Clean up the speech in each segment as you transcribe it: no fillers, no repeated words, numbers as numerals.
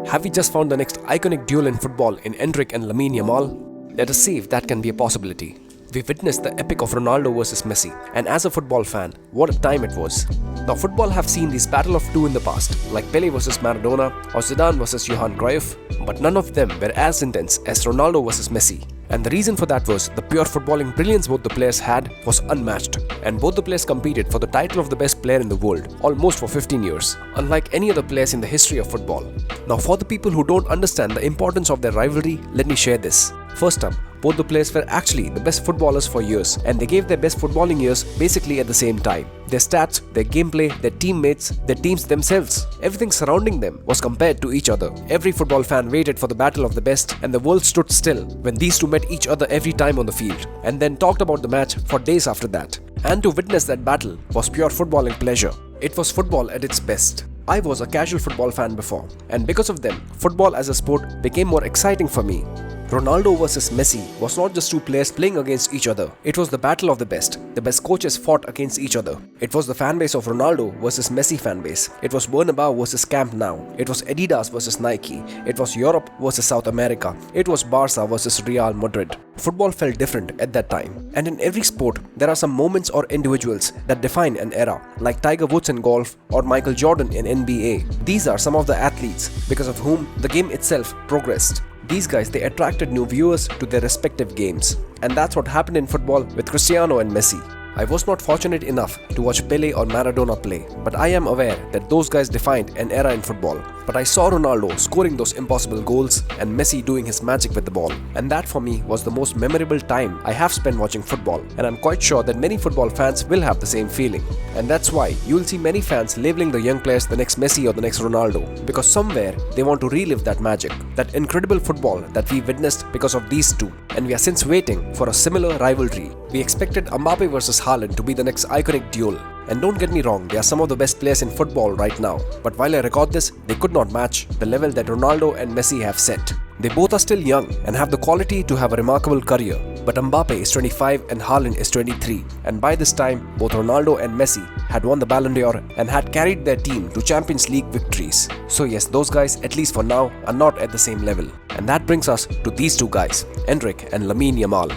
Have we just found the next iconic duel in football in Endrick and Lamine Yamal? Let us see if that can be a possibility. We witnessed the epic of Ronaldo versus Messi, and as a football fan, what a time it was. Now football have seen these battle of two in the past, like Pele versus Maradona or Zidane versus Johan Cryuff, but none of them were as intense as Ronaldo versus Messi. And the reason for that was the pure footballing brilliance both the players had was unmatched, and both the players competed for the title of the best player in the world almost for 15 years, unlike any other players in the history of football. Now for the people who don't understand the importance of their rivalry, let me share this. First up, both the players were actually the best footballers for years, and they gave their best footballing years basically at the same time. Their stats, their gameplay, their teammates, their teams themselves, everything surrounding them was compared to each other. Every football fan waited for the battle of the best, and the world stood still when these two met each other every time on the field, and then talked about the match for days after that. And to witness that battle was pure footballing pleasure. It was football at its best. I was a casual football fan before, and because of them, football as a sport became more exciting for me. Ronaldo versus Messi was not just two players playing against each other. It was the battle of the best. The best coaches fought against each other. It was the fanbase of Ronaldo versus Messi fanbase. It was Bernabeu versus Camp Nou. It was Adidas versus Nike. It was Europe versus South America. It was Barca versus Real Madrid. Football felt different at that time. And in every sport, there are some moments or individuals that define an era, like Tiger Woods in golf or Michael Jordan in NBA. These are some of the athletes because of whom the game itself progressed. These guys, they attracted new viewers to their respective games. And that's what happened in football with Cristiano and Messi. I was not fortunate enough to watch Pele or Maradona play, but I am aware that those guys defined an era in football. But I saw Ronaldo scoring those impossible goals and Messi doing his magic with the ball. And that for me was the most memorable time I have spent watching football. And I'm quite sure that many football fans will have the same feeling. And that's why you will see many fans labeling the young players the next Messi or the next Ronaldo. Because somewhere they want to relive that magic, that incredible football that we witnessed because of these two. And we are since waiting for a similar rivalry. We expected Mbappe versus Haaland to be the next iconic duel. And don't get me wrong, they are some of the best players in football right now. But while I record this, they could not match the level that Ronaldo and Messi have set. They both are still young and have the quality to have a remarkable career. But Mbappe is 25 and Haaland is 23. And by this time, both Ronaldo and Messi had won the Ballon d'Or and had carried their team to Champions League victories. So yes, those guys, at least for now, are not at the same level. And that brings us to these two guys, Endrick and Lamine Yamal.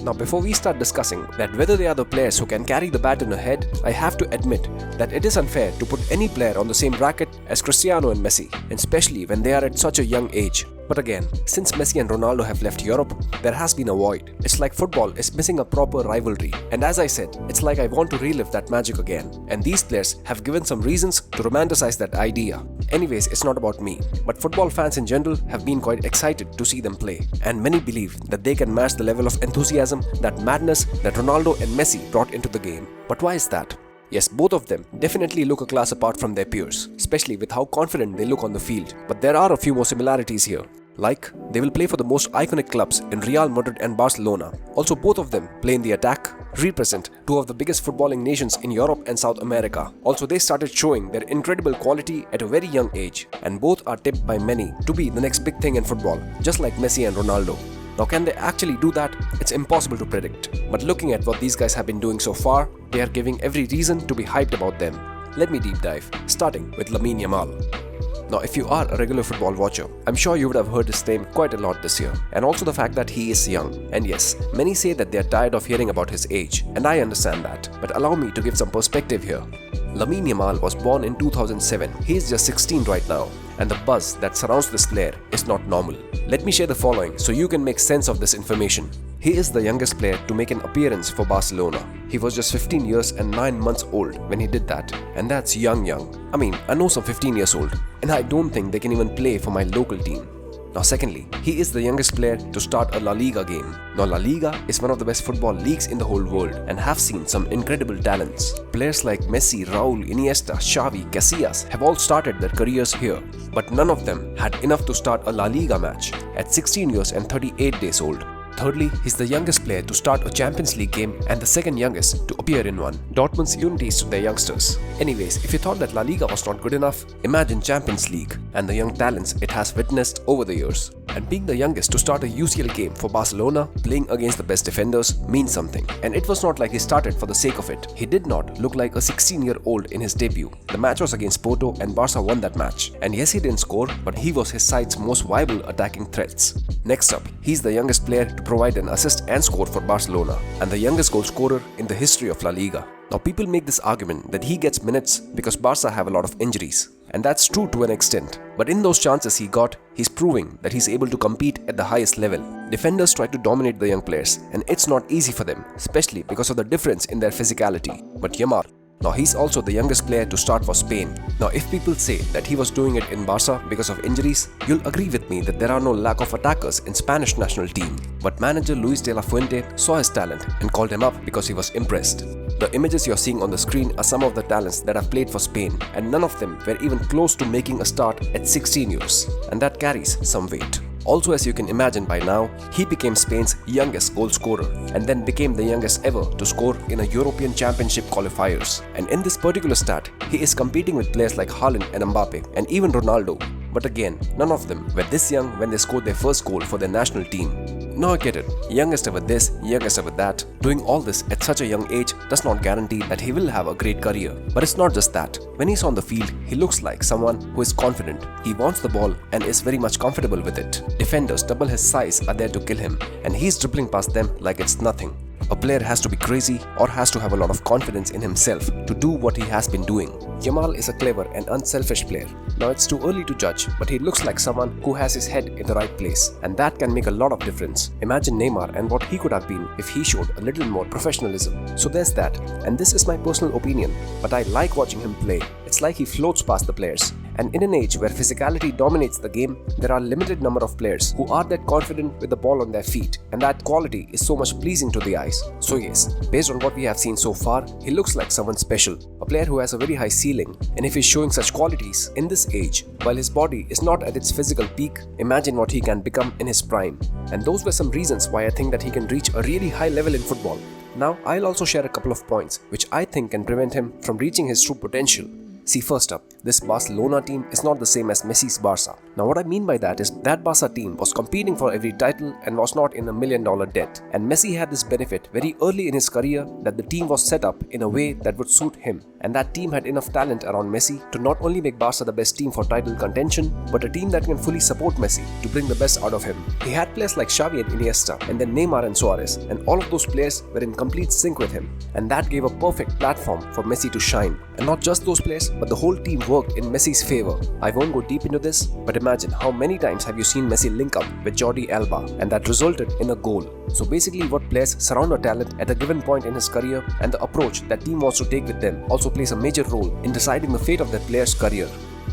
Now before we start discussing that whether they are the players who can carry the baton ahead, I have to admit that it is unfair to put any player on the same bracket as Cristiano and Messi, especially when they are at such a young age. But again, since Messi and Ronaldo have left Europe, there has been a void. It's like football is missing a proper rivalry. And as I said, it's like I want to relive that magic again. And these players have given some reasons to romanticize that idea. Anyways, it's not about me, but football fans in general have been quite excited to see them play. And many believe that they can match the level of enthusiasm, that madness that Ronaldo and Messi brought into the game. But why is that? Yes, both of them definitely look a class apart from their peers, especially with how confident they look on the field. But there are a few more similarities here. Like, they will play for the most iconic clubs in Real Madrid and Barcelona. Also, both of them play in the attack, represent two of the biggest footballing nations in Europe and South America. Also, they started showing their incredible quality at a very young age, and both are tipped by many to be the next big thing in football, just like Messi and Ronaldo. Now, can they actually do that? It's impossible to predict. But looking at what these guys have been doing so far, they are giving every reason to be hyped about them. Let me deep dive, starting with Lamine Yamal. Now, if you are a regular football watcher, I'm sure you would have heard his name quite a lot this year. And also the fact that he is young. And yes, many say that they are tired of hearing about his age. And I understand that. But allow me to give some perspective here. Lamine Yamal was born in 2007. He is just 16 right now. And the buzz that surrounds this player is not normal. Let me share the following so you can make sense of this information. He is the youngest player to make an appearance for Barcelona. He was just 15 years and 9 months old when he did that. And that's young. I mean, I know some 15 years old. And I don't think they can even play for my local team. Now secondly, he is the youngest player to start a La Liga game. Now La Liga is one of the best football leagues in the whole world and have seen some incredible talents. Players like Messi, Raul, Iniesta, Xavi, Casillas have all started their careers here. But none of them had enough to start a La Liga match at 16 years and 38 days old. Thirdly, he's the youngest player to start a Champions League game and the second youngest to appear in one. Dortmund's unity is to their youngsters. Anyways, if you thought that La Liga was not good enough, imagine Champions League and the young talents it has witnessed over the years. And being the youngest to start a UCL game for Barcelona, playing against the best defenders, means something. And it was not like he started for the sake of it. He did not look like a 16-year-old in his debut. The match was against Porto and Barca won that match. And yes, he didn't score, but he was his side's most viable attacking threats. Next up, he's the youngest player to provide an assist and score for Barcelona, and the youngest goal scorer in the history of La Liga. Now, people make this argument that he gets minutes because Barca have a lot of injuries. And that's true to an extent. But in those chances he got, he's proving that he's able to compete at the highest level. Defenders try to dominate the young players, and it's not easy for them, especially because of the difference in their physicality. But Yamal, now he's also the youngest player to start for Spain. Now if people say that he was doing it in Barca because of injuries, you'll agree with me that there are no lack of attackers in Spanish national team. But manager Luis de la Fuente saw his talent and called him up because he was impressed. The images you're seeing on the screen are some of the talents that have played for Spain, and none of them were even close to making a start at 16 years. And that carries some weight. Also, as you can imagine by now, he became Spain's youngest goal scorer and then became the youngest ever to score in a European Championship qualifiers. And in this particular stat, he is competing with players like Haaland and Mbappe and even Ronaldo. But again, none of them were this young when they scored their first goal for their national team. Now I get it, youngest ever this, youngest ever that. Doing all this at such a young age does not guarantee that he will have a great career. But it's not just that. When he's on the field, he looks like someone who is confident. He wants the ball and is very much comfortable with it. Defenders double his size are there to kill him, and he's dribbling past them like it's nothing. A player has to be crazy or has to have a lot of confidence in himself to do what he has been doing. Yamal is a clever and unselfish player. Now it's too early to judge, but he looks like someone who has his head in the right place, and that can make a lot of difference. Imagine Neymar and what he could have been if he showed a little more professionalism. So there's that, and this is my personal opinion, but I like watching him play. It's like he floats past the players. And in an age where physicality dominates the game, there are a limited number of players who are that confident with the ball on their feet, and that quality is so much pleasing to the eyes. So yes, based on what we have seen so far, he looks like someone special, a player who has a very high ceiling, and if he's showing such qualities in this age, while his body is not at its physical peak, imagine what he can become in his prime. And those were some reasons why I think that he can reach a really high level in football. Now, I'll also share a couple of points which I think can prevent him from reaching his true potential. See, first up, this Barcelona team is not the same as Messi's Barca. Now what I mean by that is that Barca team was competing for every title and was not in $1 million debt. And Messi had this benefit very early in his career that the team was set up in a way that would suit him. And that team had enough talent around Messi to not only make Barca the best team for title contention, but a team that can fully support Messi to bring the best out of him. He had players like Xavi and Iniesta, and then Neymar and Suarez, and all of those players were in complete sync with him. And that gave a perfect platform for Messi to shine. And not just those players, but the whole team worked in Messi's favor. I won't go deep into this, but imagine how many times have you seen Messi link up with Jordi Alba, and that resulted in a goal. So basically what players surround a talent at a given point in his career, and the approach that team wants to take with them also plays a major role in deciding the fate of that player's career.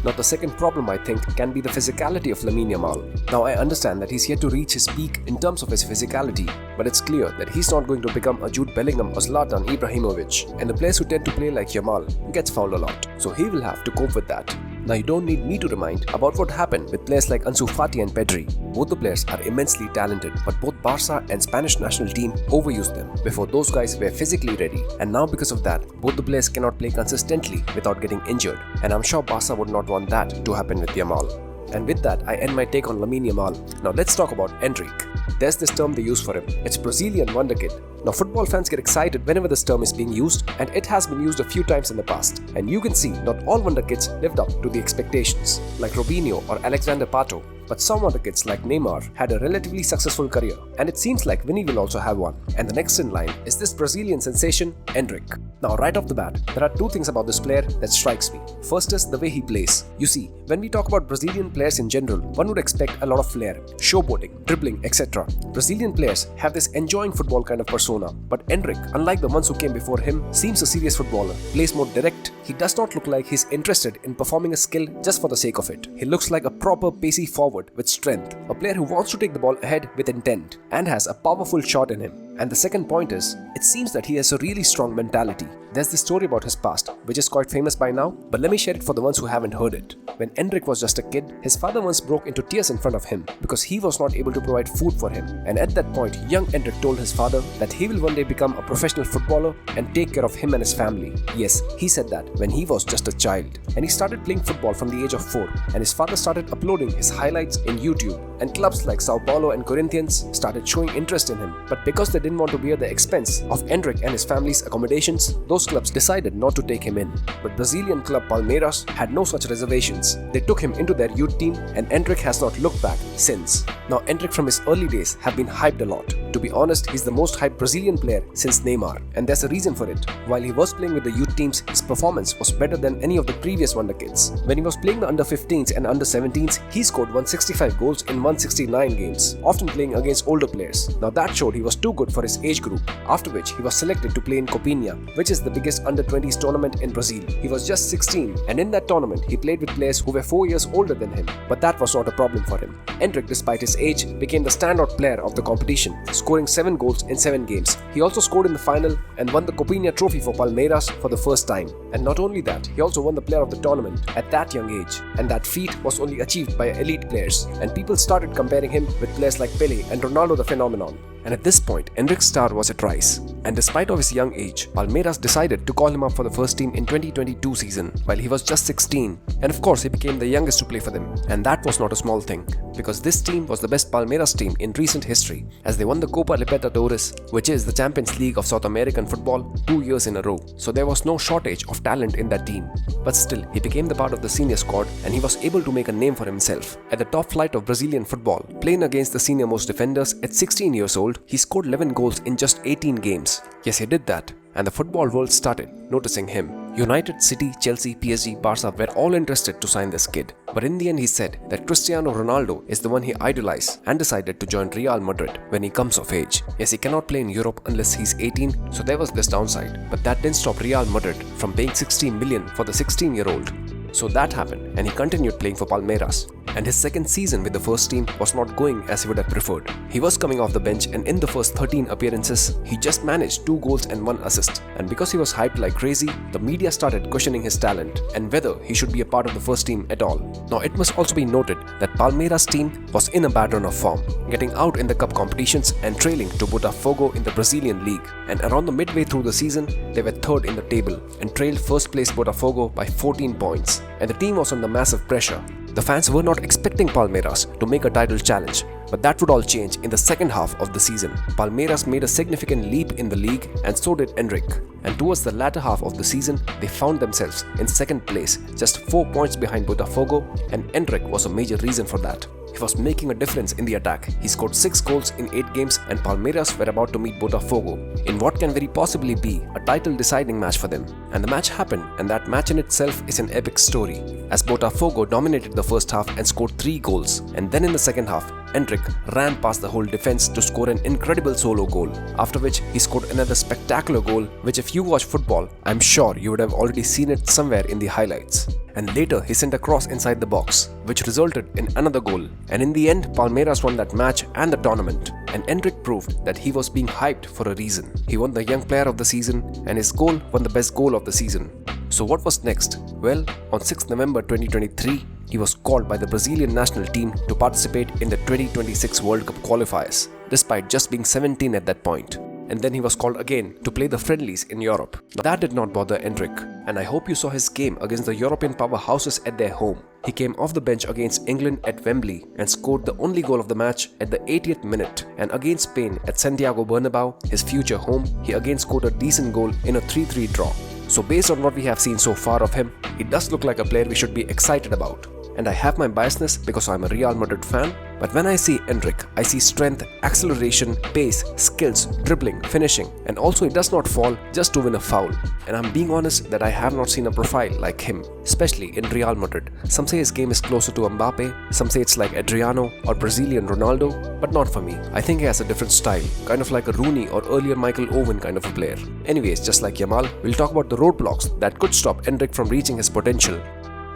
Now the second problem I think can be the physicality of Lamine Yamal. Now I understand that he's yet to reach his peak in terms of his physicality, but it's clear that he's not going to become a Jude Bellingham or Zlatan Ibrahimovic, and the players who tend to play like Yamal gets fouled a lot, so he will have to cope with that. Now you don't need me to remind about what happened with players like Ansu Fati and Pedri. Both the players are immensely talented, but both Barca and Spanish national team overused them before those guys were physically ready, and now because of that, both the players cannot play consistently without getting injured, and I'm sure Barca would not want that to happen with Yamal. And with that, I end my take on Lamine Yamal. Now let's talk about Endrick. There's this term they use for him. It's Brazilian wonder kid. Now football fans get excited whenever this term is being used, and it has been used a few times in the past. And you can see not all wonder kids lived up to the expectations, like Robinho or Alexander Pato. But some wonder kids like Neymar had a relatively successful career, and it seems like Vinny will also have one. And the next in line is this Brazilian sensation, Endrick. Now right off the bat, there are two things about this player that strikes me. First is the way he plays. You see, when we talk about Brazilian players in general, one would expect a lot of flair, showboating, dribbling, etc. Brazilian players have this enjoying football kind of persona, but Endrick, unlike the ones who came before him, seems a serious footballer, plays more direct. He does not look like he's interested in performing a skill just for the sake of it. He looks like a proper pacey forward with strength, a player who wants to take the ball ahead with intent and has a powerful shot in him. And the second point is, it seems that he has a really strong mentality. There's this story about his past, which is quite famous by now, but let me share it for the ones who haven't heard it. When Endrick was just a kid, his father once broke into tears in front of him because he was not able to provide food for him. And at that point, young Endrick told his father that he will one day become a professional footballer and take care of him and his family. Yes, he said that when he was just a child. And he started playing football from the age of 4, and his father started uploading his highlights in YouTube. And clubs like Sao Paulo and Corinthians started showing interest in him. But because they didn't want to bear the expense of Endrick and his family's accommodations, those clubs decided not to take him in. But Brazilian club Palmeiras had no such reservations. They took him into their youth team, and Endrick has not looked back since. Now Endrick from his early days have been hyped a lot. To be honest, he's the most hyped Brazilian player since Neymar, and there's a reason for it. While he was playing with the youth teams, his performance was better than any of the previous wonder kids. When he was playing the under 15s and under 17s, he scored 165 goals in 169 games, often playing against older players. Now that showed he was too good for his age group, after which he was selected to play in Copinha, which is the biggest under 20s tournament in Brazil. He was just 16, and in that tournament he played with players who were 4 years older than him, but that was not a problem for him. Endrick, despite his age, became the standout player of the competition, scoring 7 goals in 7 games. He also scored in the final and won the Copinha trophy for Palmeiras for the first time. And not only that, he also won the player of the tournament at that young age, and that feat was only achieved by elite players, and people started comparing him with players like Pele and Ronaldo the phenomenon. And at this point, Endrick's star was at rise. And despite of his young age, Palmeiras decided to call him up for the first team in 2022 season while he was just 16. And of course, he became the youngest to play for them. And that was not a small thing, because this team was the best Palmeiras team in recent history, as they won the Copa Libertadores, which is the Champions League of South American football, 2 years in a row. So there was no shortage of talent in that team. But still, he became the part of the senior squad, and he was able to make a name for himself. At the top flight of Brazilian football, playing against the senior most defenders at 16 years old, he scored 11 goals in just 18 games. Yes, he did that. And the football world started noticing him. United, City, Chelsea, PSG, Barca were all interested to sign this kid. But in the end, he said that Cristiano Ronaldo is the one he idolized and decided to join Real Madrid when he comes of age. Yes, he cannot play in Europe unless he's 18, so there was this downside. But that didn't stop Real Madrid from paying 16 million for the 16-year-old. So that happened, and he continued playing for Palmeiras. And his second season with the first team was not going as he would have preferred. He was coming off the bench, and in the first 13 appearances, he just managed 2 goals and 1 assist. And because he was hyped like crazy, the media started questioning his talent and whether he should be a part of the first team at all. Now it must also be noted that Palmeiras team was in a bad run of form, getting out in the cup competitions and trailing to Botafogo in the Brazilian league. And around the midway through the season, they were third in the table and trailed first place Botafogo by 14 points. And the team was under massive pressure. The fans were not expecting Palmeiras to make a title challenge, but that would all change in the second half of the season. Palmeiras made a significant leap in the league, and so did Endrick. And towards the latter half of the season, they found themselves in second place, just 4 points behind Botafogo, and Endrick was a major reason for that. He was making a difference in the attack. He scored 6 goals in 8 games, and Palmeiras were about to meet Botafogo in what can very possibly be a title-deciding match for them. And the match happened, and that match in itself is an epic story, as Botafogo dominated the first half and scored 3 goals, and then in the second half, Endrick ran past the whole defense to score an incredible solo goal, after which he scored another spectacular goal, which if you watch football, I'm sure you would have already seen it somewhere in the highlights. And later he sent a cross inside the box, which resulted in another goal. And in the end, Palmeiras won that match and the tournament. And Endrick proved that he was being hyped for a reason. He won the Young Player of the Season, and his goal won the best goal of the season. So what was next? Well, on 6th November 2023, he was called by the Brazilian national team to participate in the 2026 World Cup qualifiers, despite just being 17 at that point. And then he was called again to play the friendlies in Europe. But that did not bother Endrick, and I hope you saw his game against the European powerhouses at their home. He came off the bench against England at Wembley and scored the only goal of the match at the 80th minute. And against Spain at Santiago Bernabeu, his future home, he again scored a decent goal in a 3-3 draw. So based on what we have seen so far of him, he does look like a player we should be excited about. And I have my biasness because I'm a Real Madrid fan, but when I see Endrick, I see strength, acceleration, pace, skills, dribbling, finishing, and also he does not fall just to win a foul. And I'm being honest that I have not seen a profile like him, especially in Real Madrid. Some say his game is closer to Mbappe, some say it's like Adriano or Brazilian Ronaldo, but not for me. I think he has a different style, kind of like a Rooney or earlier Michael Owen kind of a player. Anyways, just like Yamal, we'll talk about the roadblocks that could stop Endrick from reaching his potential.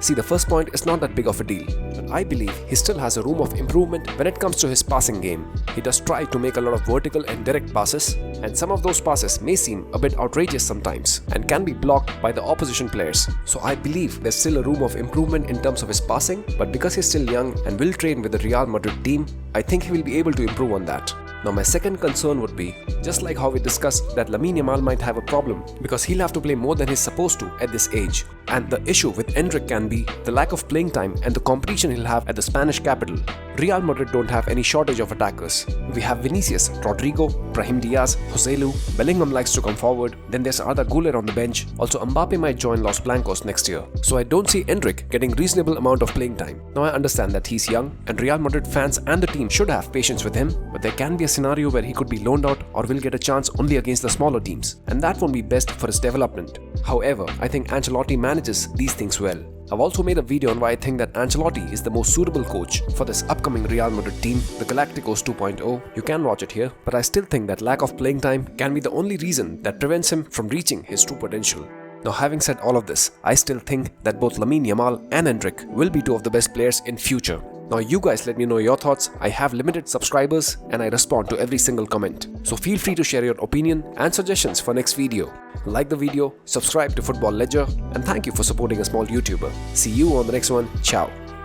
See, the first point is not that big of a deal, but I believe he still has a room of improvement when it comes to his passing game. He does try to make a lot of vertical and direct passes, and some of those passes may seem a bit outrageous sometimes and can be blocked by the opposition players. So I believe there's still a room of improvement in terms of his passing, but because he's still young and will train with the Real Madrid team, I think he will be able to improve on that. Now my second concern would be, just like how we discussed that Lamine Yamal might have a problem because he'll have to play more than he's supposed to at this age. And the issue with Endrick can be the lack of playing time and the competition he'll have at the Spanish capital. Real Madrid don't have any shortage of attackers. We have Vinicius, Rodrigo, Brahim Diaz, Joselu, Bellingham likes to come forward, then there's Arda Güler on the bench, also Mbappe might join Los Blancos next year. So I don't see Endrick getting reasonable amount of playing time. Now I understand that he's young and Real Madrid fans and the team should have patience with him, but there can be a scenario where he could be loaned out or will get a chance only against the smaller teams, and that won't be best for his development. However, I think Ancelotti manages these things well. I've also made a video on why I think that Ancelotti is the most suitable coach for this upcoming Real Madrid team, the Galacticos 2.0. You can watch it here, but I still think that lack of playing time can be the only reason that prevents him from reaching his true potential. Now, having said all of this, I still think that both Lamine Yamal and Endrick will be two of the best players in future. Now you guys let me know your thoughts. I have limited subscribers and I respond to every single comment. So feel free to share your opinion and suggestions for next video. Like the video, subscribe to Football Ledger, and thank you for supporting a small YouTuber. See you on the next one. Ciao.